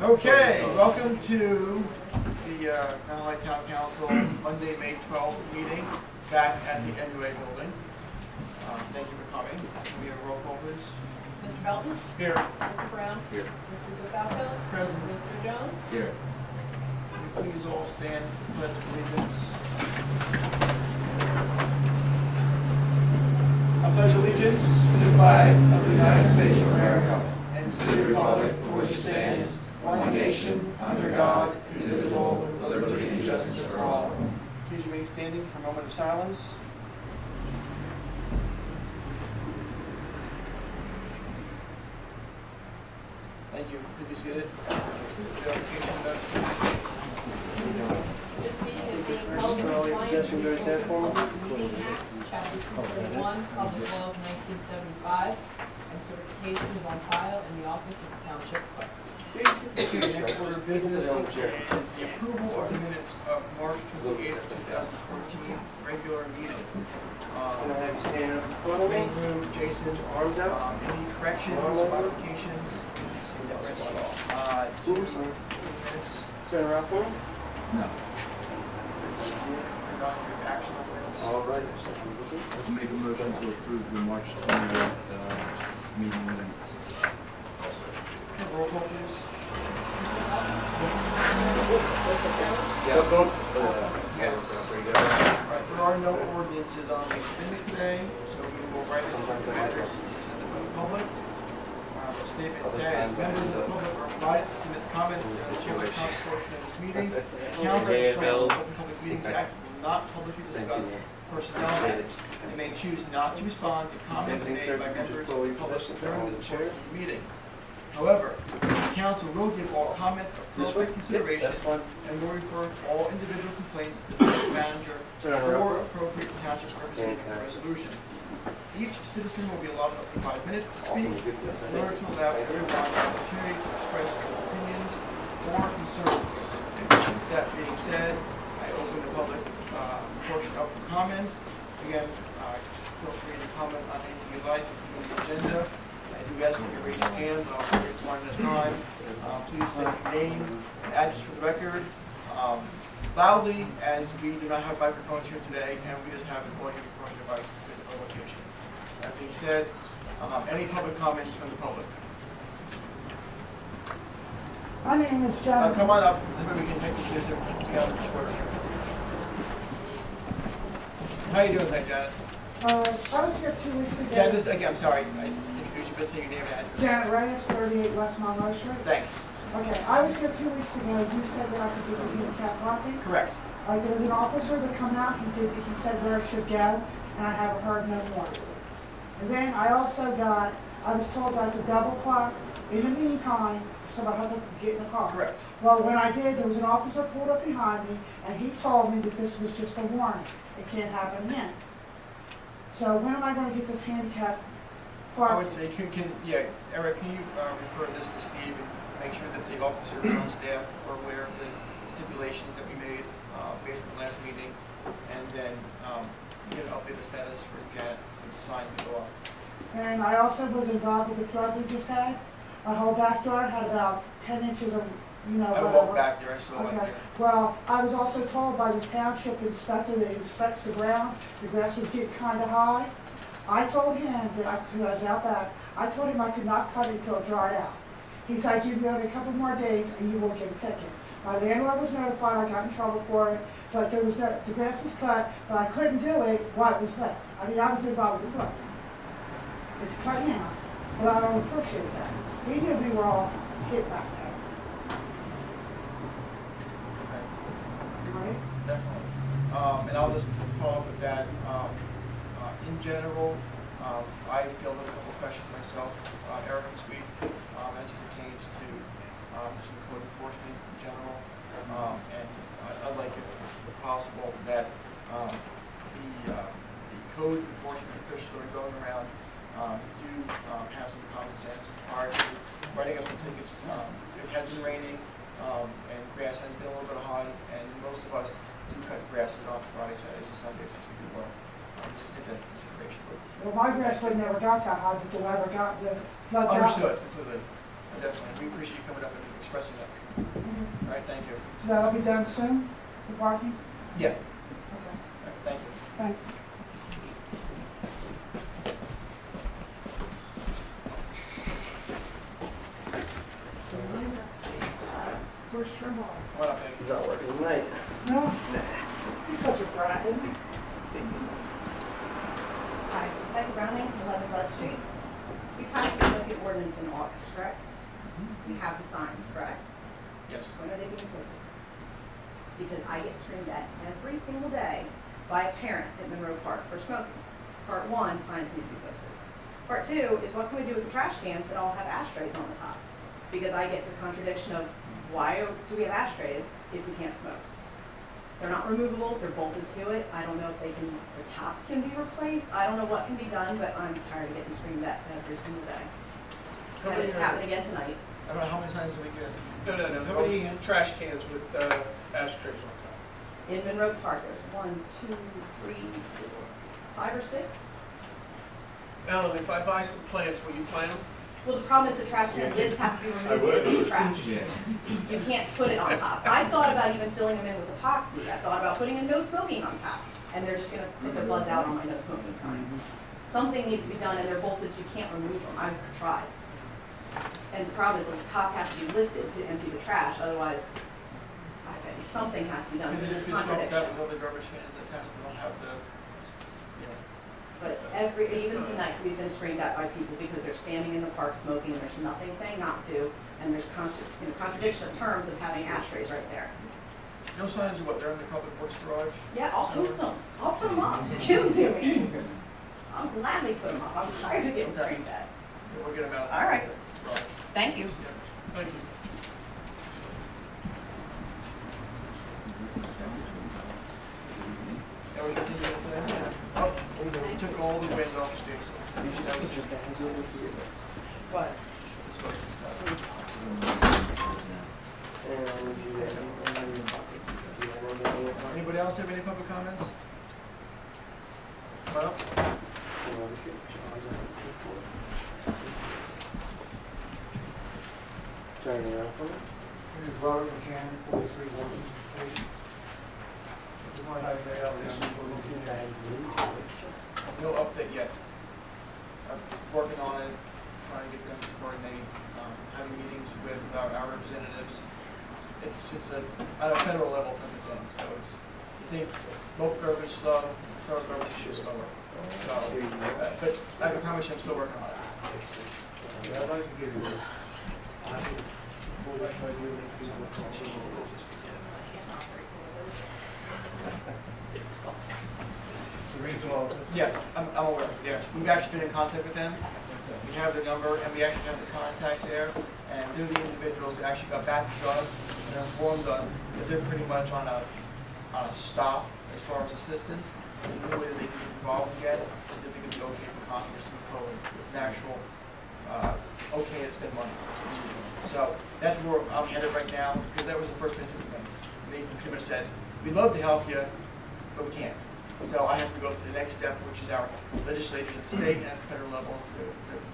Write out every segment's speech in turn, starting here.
Okay, welcome to the Valley Town Council Monday, May 12th meeting back at the NUA building. Thank you for coming. Can we have a roll call, please? Mr. Belton? Here. Mr. Brown? Here. Mr. DeFalco? Present. Mr. Jones? Here. Can you please all stand for the pledge of allegiance? I pledge allegiance to the flag of the United States of America and to the republic for which it stands, one nation, under God, indivisible, with liberty and justice for all. Please remain standing for a moment of silence. Thank you. Did you see it? This meeting is being held in compliance with the Public Meeting Act, Chapter 231, Public Laws 1975, and certification is on file in the office of the Township Clerk. Okay, next order of business is the approval of the minutes of March 28th, 2014, regular meeting. Can I have you stand up in front of me? Main room, Jason, Arms out. any corrections, modifications? Minutes. Turn around for me. No. Action on minutes. All right. Let's make a motion to approve the March 28th meeting minutes. Roll call, please. Mr. Brown? Yes. Yes. Right, there are no ordinances on the agenda today, so we will go right into the matters presented by the public. The statement says, members of the public are invited to submit comments to the public comment portion of this meeting. Council pursuant to the Open Public Meetings Act will not publicly discuss personnel matters. They may choose not to respond to comments made by members of the public during this portion of the meeting. However, the council will give all comments appropriate consideration and will refer to all individual complaints to the township manager or appropriate township representative for resolution. Each citizen will be allotted up to 5 minutes to speak in order to allow everyone an opportunity to express their opinions or concerns. With that being said, I open the public portion up for comments. Again, feel free to comment on anything you'd like on the agenda. I do ask that you raise your hand, but I'll take one at a time. Please state your name and address for the record loudly, as we do not have microphones here today, and we just have an audio recording device to the location. That being said, any public comments from the public? My name is John. Come on up, so we can take the kids together. How you doing tonight, Janet? I was here 2 weeks ago. Yeah, again, I'm sorry, I introduced you, but say your name and address. Janet Reyes, 38 West Monroe Street. Thanks. Okay, I was here 2 weeks ago. You said that I could do the handicap parking. Correct. There was an officer that come out. He said where I should go, and I haven't heard no more. And then I was told I could double park in the meantime, so I had to get in the car. Correct. Well, when I did, there was an officer pulled up behind me, and he told me that this was just a warning. It can't happen again. So when am I going to get this handicap park? I would say, Eric, can you refer this to Steve and make sure that the officers on staff are aware of the stipulations that we made based on the last meeting, and then get an updated status for Janet with the sign to go up. And I also was involved with the flood we just had. My whole back yard had about 10 inches of, I whatever. walked back there, I saw it Okay. there. Well, I was also told by the township inspector that inspects the grounds, the grass was getting kind of high. I told him that because I was out back, I told him I could not cut it until it dried out. He said, give me only a couple more days and you won't get a ticket. My landlord was notified, I got in trouble for it, but there was the grass was cut, but I couldn't do it while it was wet. I mean, I was involved with the flood. It's cut now, but I don't appreciate that. He knew we were all hit back there. Okay. Right? Definitely. And I'll just follow up with that. In general, I fielded a couple of questions myself, Eric this week, as it pertains to just the code enforcement in general. And I'd like, if possible, that the code enforcement officials that are going around do have some common sense prior to writing up the tickets. It has been raining, and grass has been a little bit high, and most of us do cut grasses on Fridays, Saturdays, and Sundays since we do work. Just take that into consideration. Well, my grass blade never got that high, but the weather got the flood got. Understood completely. Definitely, we appreciate you coming up and expressing that. All right, thank you. So that'll be done soon, the parking? Yeah. Okay, All right, thank you. thanks. Where's Trimble? What up, Peggy? He's not working tonight. No? He's such a brat, isn't he? Hi, Becky Browning, 11 Bud Street. We passed the smoking ordinance in August, correct? We have the signs, correct? Yes. When are they being posted? Because I get screamed at every single day by a parent at Monroe Park for smoking. Part one, signs need to be posted. Part two is what can we do with the trash cans that all have ashtrays on the top? Because I get the contradiction of why do we have ashtrays if we can't smoke? They're not removable, they're bolted to it. I don't know if the tops can be replaced. I don't know what can be done, but I'm tired of getting screamed at every single day. How And many, it happened again tonight. I don't know how many signs did we get? No. How many trash cans with ashtrays on top? In Monroe Park, there's 1, 2, 3, 4, 5 or 6. Ellen, if I buy some plants, will you plant them? Well, the problem is the trash can lids have to be removed to the trash. Yes. You can't put it on top. I thought about even filling them in with epoxy. I thought about putting a no smoking on top. And they're just gonna put their bloods out on my no smoking sign. Something needs to be done, and they're bolted, you can't remove them. I've tried. And the problem is the top has to be lifted to empty the trash, otherwise, something has to be done, Maybe because there's there's been smoke contradiction. out with other garbage cans in the town, we don't have the, you know. But even tonight, we've been screamed at by people because they're standing in the park smoking, and there's nothing saying not to, and there's contradiction of terms of having ashtrays right there. No signs of what, they're in the public works garage? Yeah, I'll post them. I'll put them up. Just give them to me. I'll gladly put them up. I'm tired of getting screamed at. Yeah, we'll get them out. All right. Garage. Thank you. Yeah. Thank you. Yeah, we continue today. Oh, we took all the winds off the streets. That was just. What? Anybody else have any public comments? Come up. Turn it around for me. Robert McCann, 43 Washington Street. No update yet. I'm working on it, trying to get them to coordinate, having meetings with our representatives. It's a, at a federal level type of thing, so it's, you think local government's slow, federal government is slower. So, but I can promise you I'm still working on it. I'd like to give you this. I think we'll let my new people. The regional office. Yeah, I'm aware, yeah. We've actually been in contact with them. We have their number, and we actually have the contact there. And they're the individuals that actually got back to us and informed us that they're pretty much on a stop as far as assistance. And the only way that they can get involved again is if they get the okay from Congress to move forward with an actual okay to spend money. So that's where I'm headed right now, because that was the first place that we went. They pretty much said, we'd love to help you, but we can't. So I have to go to the next step, which is our legislature at the state and at the federal level to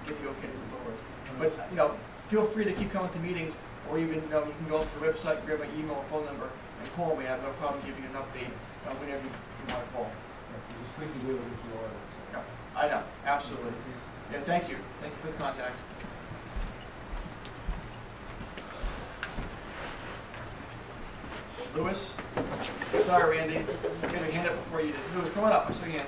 get the okay to move forward. But, you know, feel free to keep coming to meetings, or even, you know, you can go to the website, grab my email or phone number, and call me. I have no problem giving you an update whenever you want to call. Yeah, I know, absolutely. Yeah, thank you. Thank you for the contact. Lewis? Sorry, Randy. I got your hand up before you did. Lewis, come on up. I saw your hand.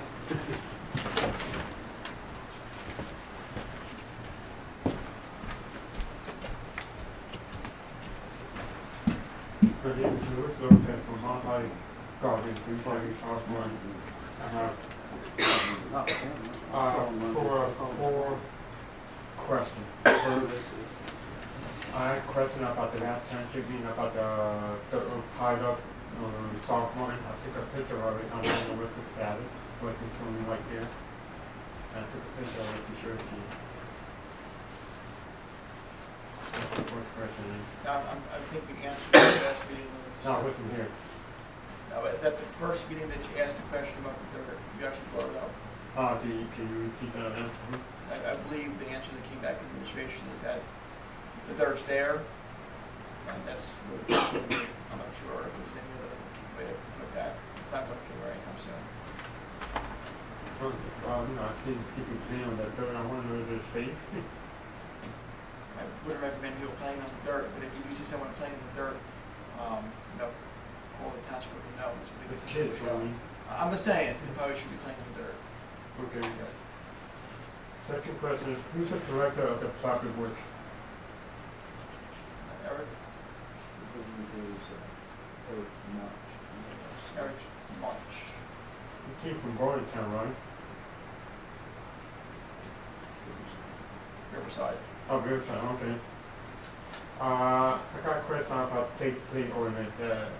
My name is Lewis, located from Monterey Garden, 340 South Morgan. Four questions. First, I had a question about the last township meeting about the piled up South Morgan. I took a picture of it. I want to know what's the status. What's this going right there? I took a picture of it to show it to you. That's the first question. I think we answered the last meeting. No, it wasn't here. No, at the first meeting that you asked a question about the dirt, you actually brought it up. Can you repeat that again? I believe the answer that came back in administration is that the dirt's there, and that's really, I'm not sure if there's any other way to put that. It's not gonna be right anytime soon. I see people playing on that dirt, I wonder if it's safe. I wouldn't recommend people playing on the dirt, but if you do see someone playing in the dirt, call the township, let them know. It's It's ridiculous. kids, I mean. I'm just saying, they probably should be playing in the dirt. Okay. Second question is, who's the director of the traffic work? Eric March. He came from Bordentown, right? Riverside. Oh, Riverside, okay. I got a question about take plate ordinance,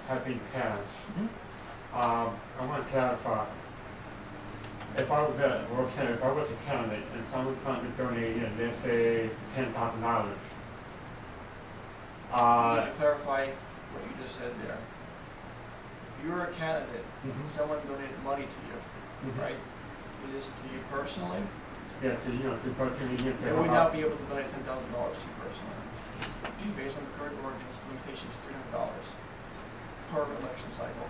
having passed. I want to clarify. If I was if I was a candidate and someone trying to donate in, let's say $10,000, You need to clarify what you just said there. If you're a candidate, someone donated money to you, right? Is this to you personally? Yeah, to personally give They would not be able to donate $10,000 to you personally. Based on the current ordinance, the limitation is $300 per election cycle.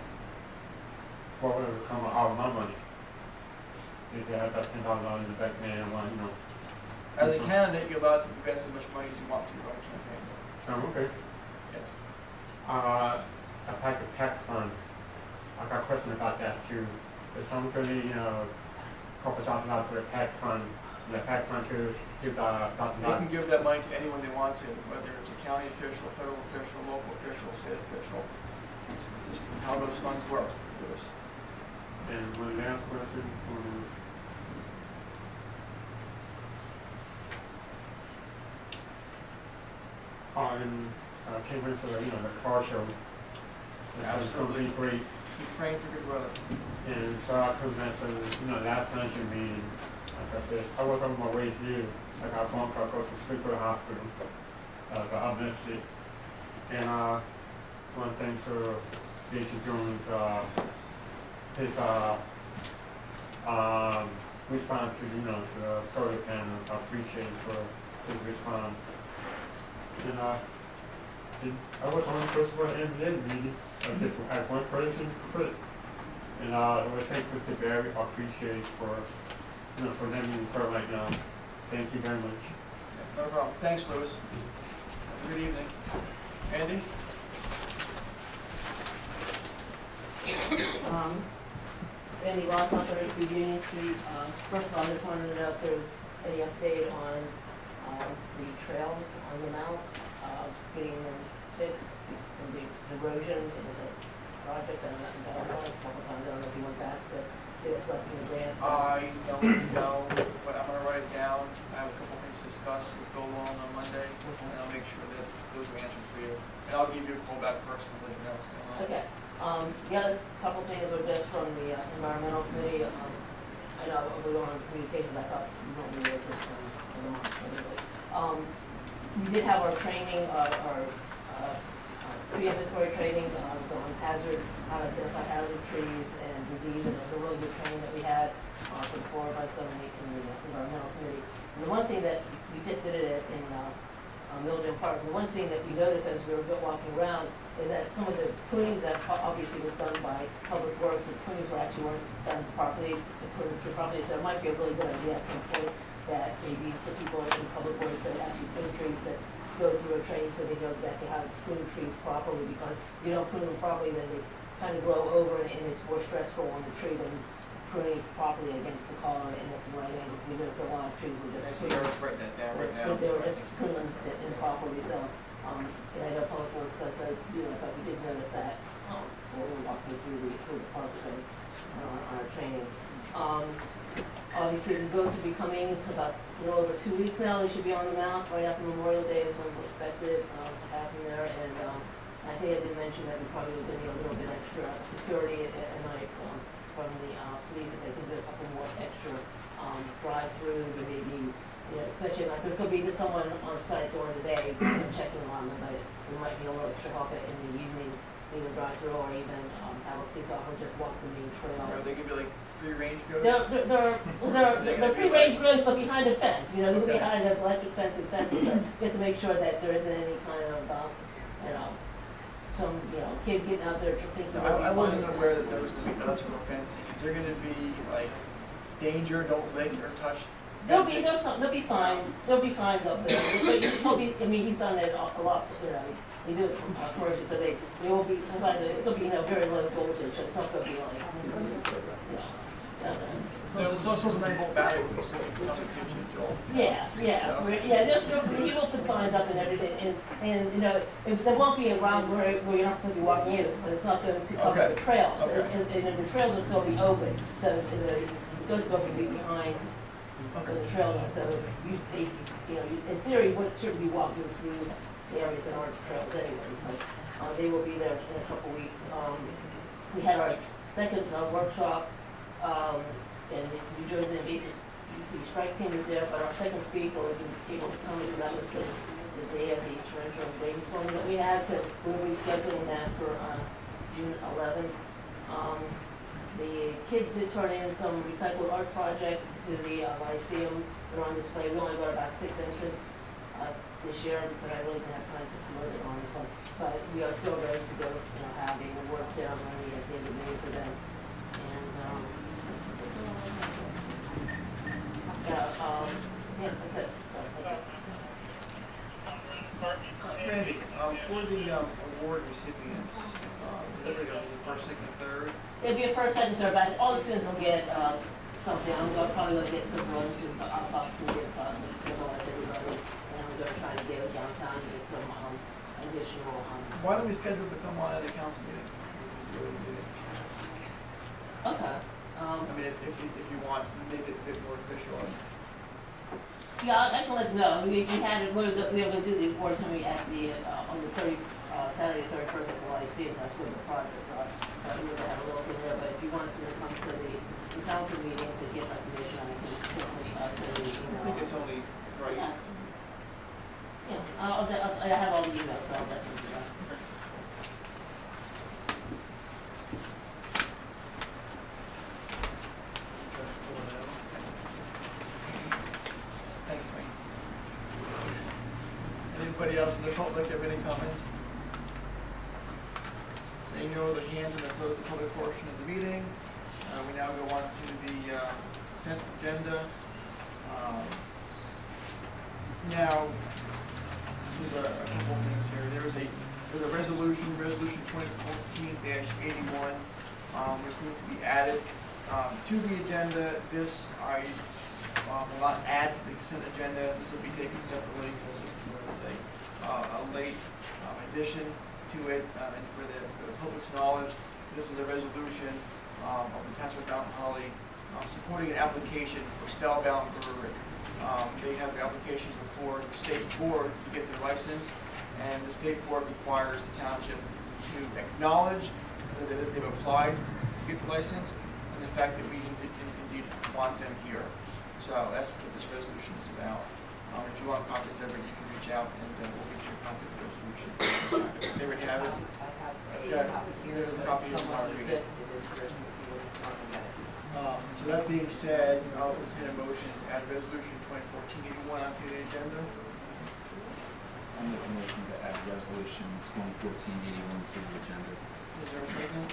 What would it come out of my money? If I had that $10,000 in the back man, As a candidate, you're allowed to invest as much money as you want to run a campaign. Oh, okay. Yes. A pack of tax fund. I got a question about that too. If someone donate, a couple $1,000 for a tax fund, and the tax fund to give $1,000. They can give that money to anyone they want to, whether it's a county official, federal official, local official, state official. It's just how those funds work. And one last question. Can't wait for the car show. It's going to be great. Keep praying for good weather. And so I come back to last Township meeting. Like I said, I was on my way here. I got bumped. I go straight to the hospital. But I missed it. And one thing for Jason Jones, his response to to the solar panel. I appreciate for his response. And I was on the first one NBA meeting. I just had one person quit. And I would thank Mr. Barry. I appreciate for for letting me report right now. Thank you very much. No problem. Thanks, Louis. Have a good evening. Andy? Randy Rothman, 33 Union Street. First of all, I just wanted to know if there was any update on the trails on the mount, getting them fixed, and the erosion in the project. I don't know, a couple times, I don't know if you went back to get us left in the grant. I don't know, but I'm going to write it down. I have a couple things to discuss with Go Long on Monday, and I'll make sure that those are answers for you. And I'll give you a call back personally, let you know what's going on. Okay. The other couple things were just from the environmental committee. I know we were on communication, I thought you weren't really just from the month anyway. We did have our training, our pre-inventory training, on how to identify hazard trees and disease, and it was a really good training that we had for the 4 of us in the environmental committee. And the one thing that we just did it in Milldam Park, the one thing that we noticed as we were walking around is that some of the prunings that obviously was done by Public Works, the prunings weren't done properly, so it might be a really good idea at some point that maybe the people in Public Works that actually prune trees that go through a training so they know exactly how to prune trees properly, because if you don't prune them properly, then they kind of grow over and it's more stressful on the tree than pruning properly against the collar and at the right angle. We noticed a lot of trees were just Actually, Eric's writing that down right now. they were just pruning improperly, so, and I know Public Works does do that, but we did notice that, when we were walking through the park today, on our training. Obviously, the boats will be coming about a little over 2 weeks now. They should be on the mount right after Memorial Day is when we're expected to have them there. And I think I did mention that we probably are going to need a little bit extra security at night from the police, if they can do a couple more extra drive-throughs, and maybe, especially like there could be just someone on site during the day checking on them, but we might need a little extra help in the evening either drive through or even, have a police officer just walk the main trail. Are they gonna be like free range goats? They're free range grills, but behind a fence, you know, they're Okay. behind an electric fence and fences, but just to make sure that there isn't any kind of, you know, some, you know, kids getting out there thinking. No, I wasn't aware that there was gonna be electrical fencing. Is there gonna be like danger, don't lick or touch? There'll fencing? be there'll be signs up there, but he'll be, I mean, he's done it a lot, you know, he do it from commercial, so they will be, it's gonna be, you know, very low voltage, so it's not gonna be like, you know, So it's a 9-volt battery, so nothing keeps you Joel. yeah, he will put signs up and everything, and, you know, there won't be around where you're not supposed to be walking in, but it's not going to cover Okay. the trails, Okay. and the trails will still be open, so the goats are going to be behind the trails, so you know, in theory, what should be walking through the areas that aren't trails anyways, but, they will be there in a couple weeks. We had our second workshop, and the New Jersey Invasive Species Strike Team was there, but our second speaker wasn't able to come, and that was the day of the torrential rainstorm that we had, so we're rescheduling that for, June 11th. The kids did turn in some recycled art projects to the Lyceum. They're on display. We only got about 6 entrants this year, but I really didn't have time to promote it on this one. But we are still ready to go, you know, have a award ceremony at the end of May for them. And, yeah, that's it. Randy, for the award recipients, delivery goes the first, second, third. It'll be a first, second, third, but all the students will get, something. I'm probably gonna get some runs to, box and get, some like everybody. And I'm gonna try to get it downtown to get some, additional, Why don't we schedule it to come on at the council meeting? okay. I mean, if you want, make it a bit more official. Yeah, I can let you know. We had it, we were gonna do the award ceremony at the, on the Saturday, 31st at the Lyceum, that's where the projects are. We were gonna have a little thing there, but if you wanted to come to the council meeting to get information, I can certainly, send you an email. I think it's only right. Yeah. Yeah, I have all the emails, so I'll let you know. Thanks, Mike. Anybody else in the public have any comments? Seeing no other hands, I'm going to close the public portion of the meeting. We now go on to the consent agenda. Now, there's a couple of things here. There's a resolution 2014-81, which needs to be added to the agenda. This I will not add to the consent agenda. This will be taken separately because it was a late addition to it. And for the public's knowledge, this is a resolution of the Township of Mount Holly supporting an application for Spellbound Brewery. They have the application before the state board to get their license, and the state board requires the township to acknowledge that they've applied to get the license, and the fact that we indeed want them here. So that's what this resolution is about. If you want copies of it, you can reach out and we'll get you a copy of the resolution. They already have it. I have a copy here, There's a but copy of someone it. needs it. It is written if you want to get it. So that being said, I'll entertain a motion to add resolution 2014-81 onto the agenda. I'll make a motion to add resolution 2014-81 to the agenda. Is there a second?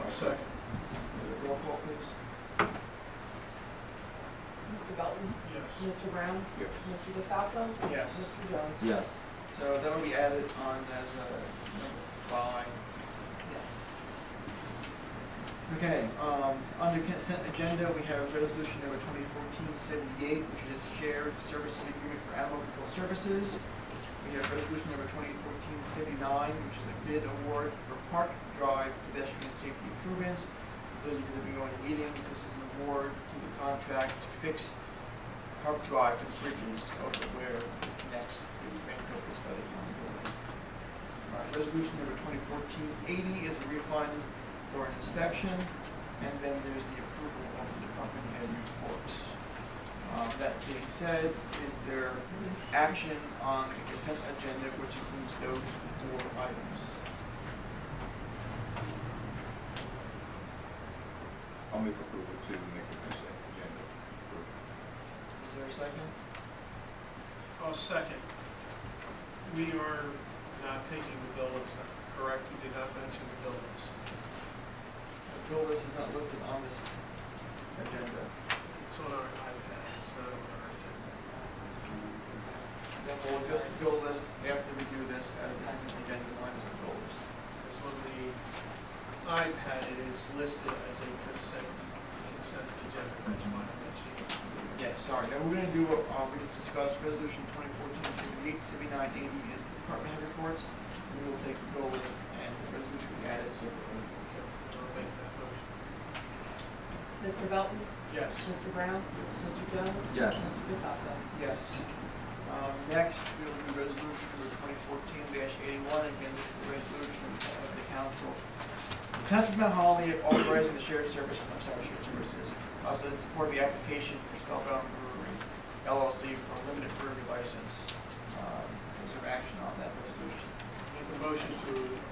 I'll second. Roll call, please. Mr. Belton? Yes. Mr. Brown? Yes. Mr. DeFalco? Yes. Mr. Jones? Yes. So that will be added on as number 5. Yes. Okay, under consent agenda, we have resolution number 2014-78, which is shared services agreement for animal control services. We have resolution number 2014-79, which is a bid award for Park Drive pedestrian safety improvements. For those of you that have been going to meetings, this is an award to the contract to fix Park Drive and bridges over where it connects to Vancouver's by the county building. Resolution number 2014-80 is a refund for an inspection, and then there's the approval of the department head reports. That being said, is there action on the consent agenda which includes those 4 items? I'll make approval to make the consent agenda. Is there a second? I'll second. We are not taking the bill list, correct? You did not mention the bill list. The bill list is not listed on this agenda. It's on our iPad, it's not on our agenda. Then we'll adjust the bill list after we do this as the agenda line is the bill list. Because on the iPad, it is listed as a consent agenda. That's why I'm mentioning it. Yeah, sorry. Then we're gonna do, we just discussed resolution 2014-78, 7980 is department head reports. We will take the bill list and the resolution we added separately. I'll make that motion. Mr. Belton? Yes. Mr. Brown? Mr. Jones? Yes. Mr. DeFalco? Yes. Next, we'll do resolution number 2014-81. Again, this is the resolution of the council. The Township of Mount Holly authorizing the shared services, also in support of the application for Spellbound Brewery LLC for a limited brewery license. Is there action on that resolution? Make a motion to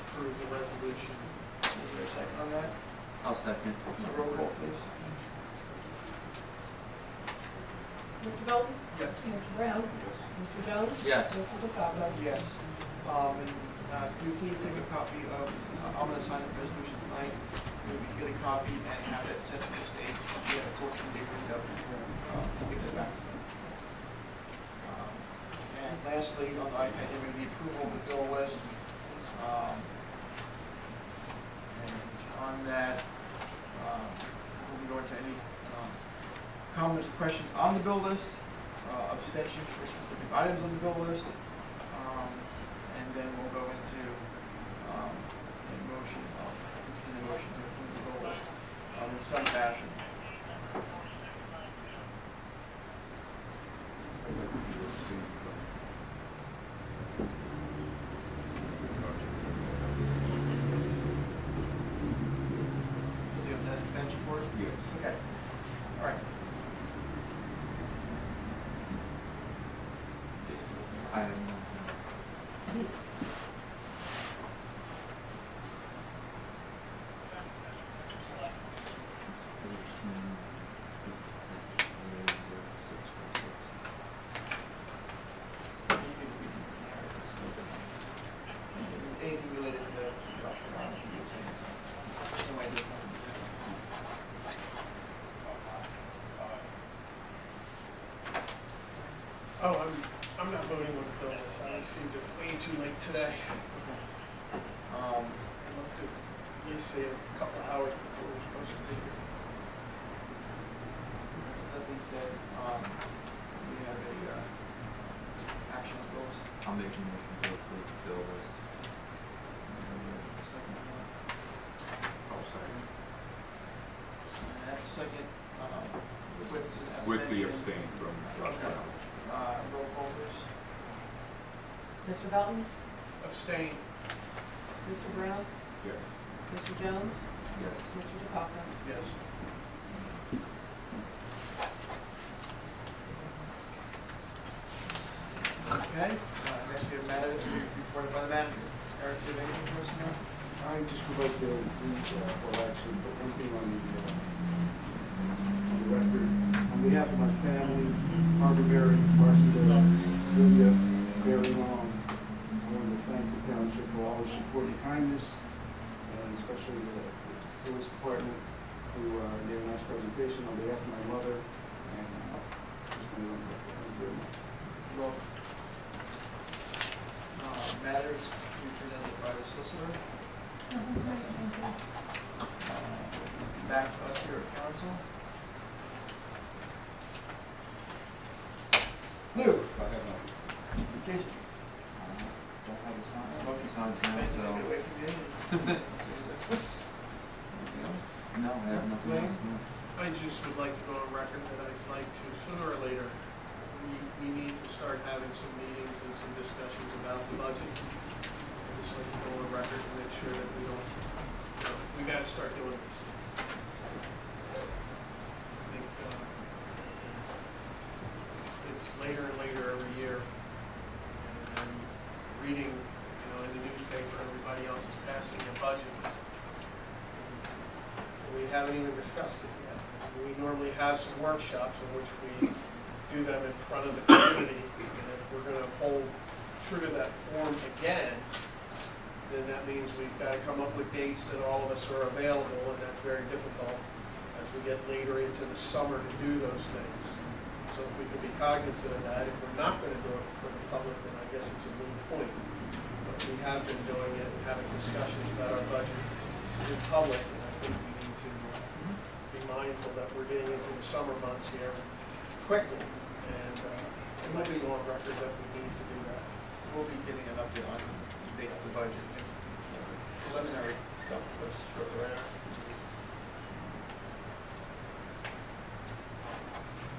approve the resolution. Is there a second on that? I'll second. Roll call, please. Mr. Belton? Yes. Mr. Brown? Mr. Jones? Yes. Mr. DeFalco? Yes. Could you please take a copy of, I'm going to sign the resolution tonight. Maybe get a copy and have it sent to the state. We have a 14-day window to get that back to them. And lastly, on the iPad, you have the approval of the bill list. And on that, we'll be going to any comments, questions on the bill list, abstentions for specific items on the bill list. And then we'll go into a motion to approve the bill list in some fashion. Does he have an extension for it? Yes. Okay. All right. I have no. Anything related to the restaurant? Somebody did something. Oh, I'm not voting on the bill list. I received it way too late today. Um, I looked at Lisa a couple of hours before we were supposed to be here. That being said, we have a action on those. I'll make a motion to approve the bill list. Second on that. I'll second. And that's a second, with With the abstention. abstain from Josh Okay. Brown. Roll call, please. Mr. Belton? Abstain. Mr. Brown? Yes. Mr. Jones? Yes. Mr. DeFalco? Yes. Okay, next we have matters reported by the manager. Eric, do you have anything for us now? I just would like to read, well, actually, put one thing on the record. On behalf of my family, Harvey Mary, Marcendale, Julia, Barry Long, I want to thank the township for all the support and kindness, and especially the police department, who gave a nice presentation on behalf of my mother, and just want to thank you very much. Well, matters to be presented by the solicitor. Back to us here at council. Lou. I have none. Jason. Don't have a sign, smoking signs now, Nice to so. get away from you. Anything else? No, I have nothing else. No. I just would like to go on record that I'd like to, sooner or later, we need to start having some meetings and some discussions about the budget. I'd just like to go on record and make sure that we don't, we gotta start doing this. I think, it's later and later every year. And I'm reading, in the newspaper, everybody else is passing their budgets. We haven't even haven't discussed it yet. We normally have some workshops in which we do them in front of the community, and if we're gonna hold true to that form again, then that means we've gotta come up with dates that all of us are available, and that's very difficult as we get later into the summer to do those things. So if we can be cognizant of that, if we're not gonna do it for the public, then I guess it's a moot point. But we have been doing it and having discussions about our budget in public, and I think we need to be mindful that we're getting into the summer months here quickly, and it might be on record that we need to do that. We'll be getting an update on the date of the budget. It's preliminary stuff, let's shortly right after.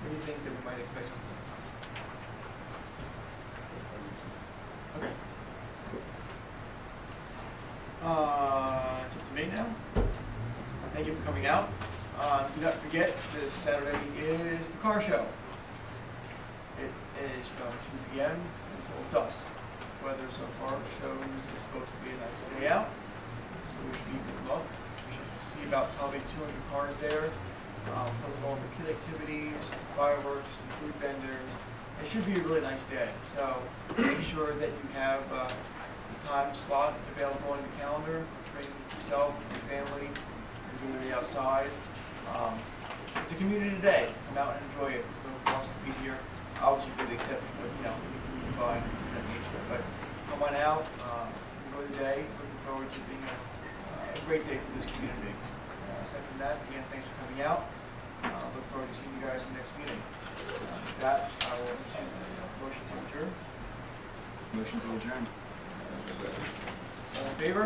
What do you think that we might expect something? Okay. It's up to me now. Thank you for coming out. Do not forget, this Saturday is the car show. It is from 2 p.m. until dusk. Weather so far shows it's supposed to be a nice day out, so we should be good luck. We should see about probably 200 cars there. Plus all the kid activities, fireworks, food vendors. It should be a really nice day. So make sure that you have the time slot available on your calendar. Train yourself, your family, enjoy the day outside. It's a community day. Come out and enjoy it. There's no cost to be here. Obviously, with the exception of any food you buy and things of that nature. But come on out, enjoy the day. Looking forward to being a great day for this community. Aside from that, again, thanks for coming out. Look forward to seeing you guys in the next meeting. With that, I will entertain a motion to adjourn. Motion to adjourn. All in favor?